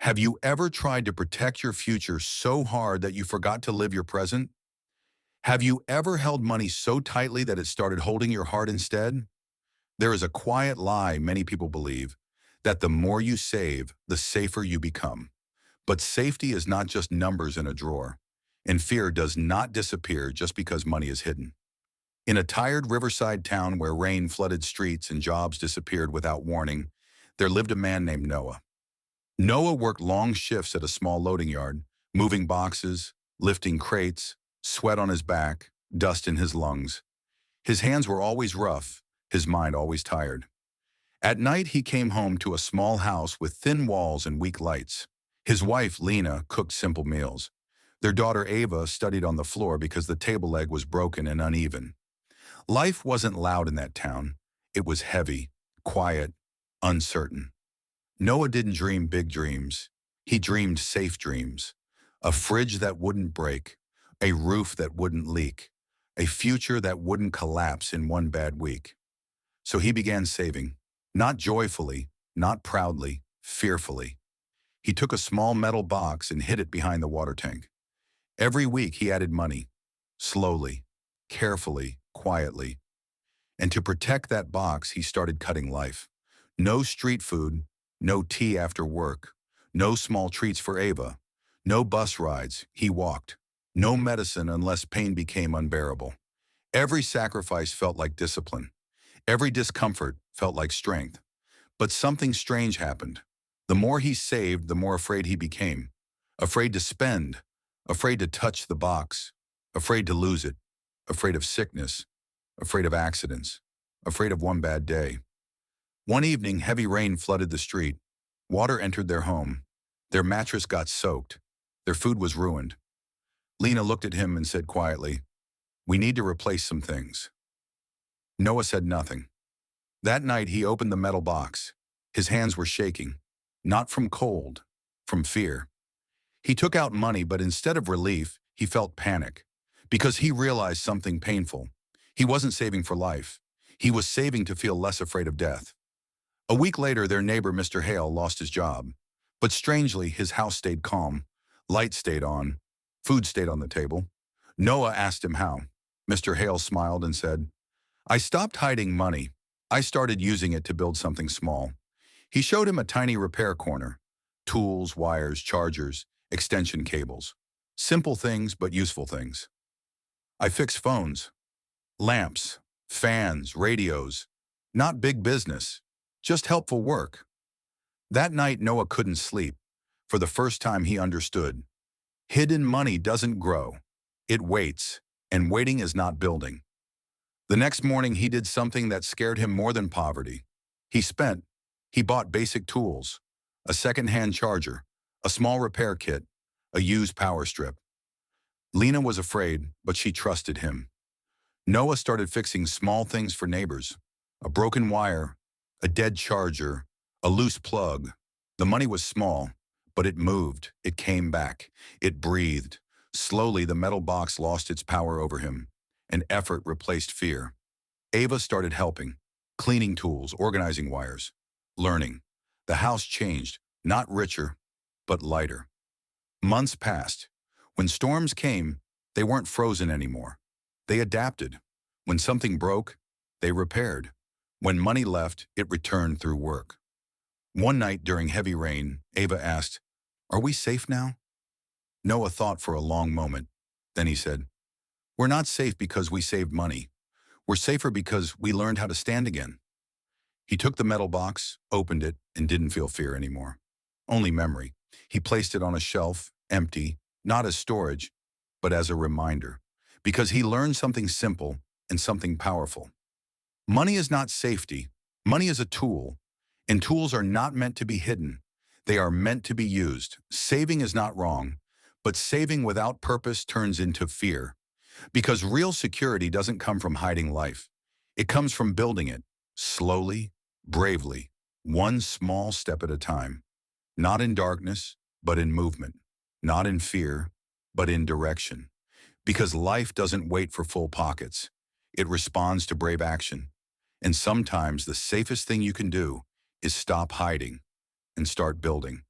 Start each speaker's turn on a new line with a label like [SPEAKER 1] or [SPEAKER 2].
[SPEAKER 1] Have you ever tried to protect your future so hard that you forgot to live your present? Have you ever held money so tightly that it started holding your heart instead? There is a quiet lie many people believe, that the more you save, the safer you become. But safety is not just numbers in a drawer, and fear does not disappear just because money is hidden. In a tired riverside town where rain flooded streets and jobs disappeared without warning, there lived a man named Noah. Noah worked long shifts at a small loading yard, moving boxes, lifting crates, sweat on his back, dust in his lungs. His hands were always rough, his mind always tired. At night, he came home to a small house with thin walls and weak lights. His wife, Lena, cooked simple meals. Their daughter, Ava, studied on the floor because the table leg was broken and uneven. Life wasn't loud in that town. It was heavy, quiet, uncertain. Noah didn't dream big dreams. He dreamed safe dreams. A fridge that wouldn't break, a roof that wouldn't leak, a future that wouldn't collapse in one bad week. So he began saving, not joyfully, not proudly, fearfully. He took a small metal box and hid it behind the water tank. Every week he added money, slowly, carefully, quietly. And to protect that box, he started cutting life. No street food, no tea after work, no small treats for Ava, no bus rides, he walked. No medicine unless pain became unbearable. Every sacrifice felt like discipline. Every discomfort felt like strength. But something strange happened. The more he saved, the more afraid he became. Afraid to spend, afraid to touch the box, afraid to lose it, afraid of sickness, afraid of accidents, afraid of one bad day. One evening, heavy rain flooded the street. Water entered their home. Their mattress got soaked. Their food was ruined. Lena looked at him and said quietly, "We need to replace some things." Noah said nothing. That night, he opened the metal box. His hands were shaking, not from cold, from fear. He took out money, but instead of relief, he felt panic, because he realized something painful. He wasn't saving for life. He was saving to feel less afraid of death. A week later, their neighbor, Mr. Hale, lost his job. But strangely, his house stayed calm. Lights stayed on. Food stayed on the table. Noah asked him how. Mr. Hale smiled and said, "I stopped hiding money. I started using it to build something small." He showed him a tiny repair corner. Tools, wires, chargers, extension cables. Simple things, but useful things. "I fix phones, lamps, fans, radios. Not big business, just helpful work." That night, Noah couldn't sleep. For the first time, he understood. Hidden money doesn't grow. It waits, and waiting is not building. The next morning, he did something that scared him more than poverty. He bought basic tools, a second-hand charger, a small repair kit, a used power strip. Lena was afraid, but she trusted him. Noah started fixing small things for neighbors, a broken wire, a dead charger, a loose plug. The money was small, but it moved, it came back, it breathed. Slowly, the metal box lost its power over him, and effort replaced fear. Ava started helping, cleaning tools, organizing wires, learning. The house changed, not richer, but lighter. Months passed. When storms came, they weren't frozen anymore. They adapted. When something broke, they repaired. When money left, it returned through work. One night during heavy rain, Ava asked, "Are we safe now?" Noah thought for a long moment. Then he said, "We're not safe because we saved money. We're safer because we learned how to stand again." He took the metal box, opened it, and didn't feel fear anymore. Only memory. He placed it on a shelf, empty, not as storage, but as a reminder. Because he learned something simple and something powerful. Money is not safety. Money is a tool, and tools are not meant to be hidden. They are meant to be used. Saving is not wrong, but saving without purpose turns into fear. Because real security doesn't come from hiding life. It comes from building it, slowly, bravely, one small step at a time. Not in darkness, but in movement. Not in fear, but in direction. Because life doesn't wait for full pockets. It responds to brave action. And sometimes the safest thing you can do is stop hiding and start building.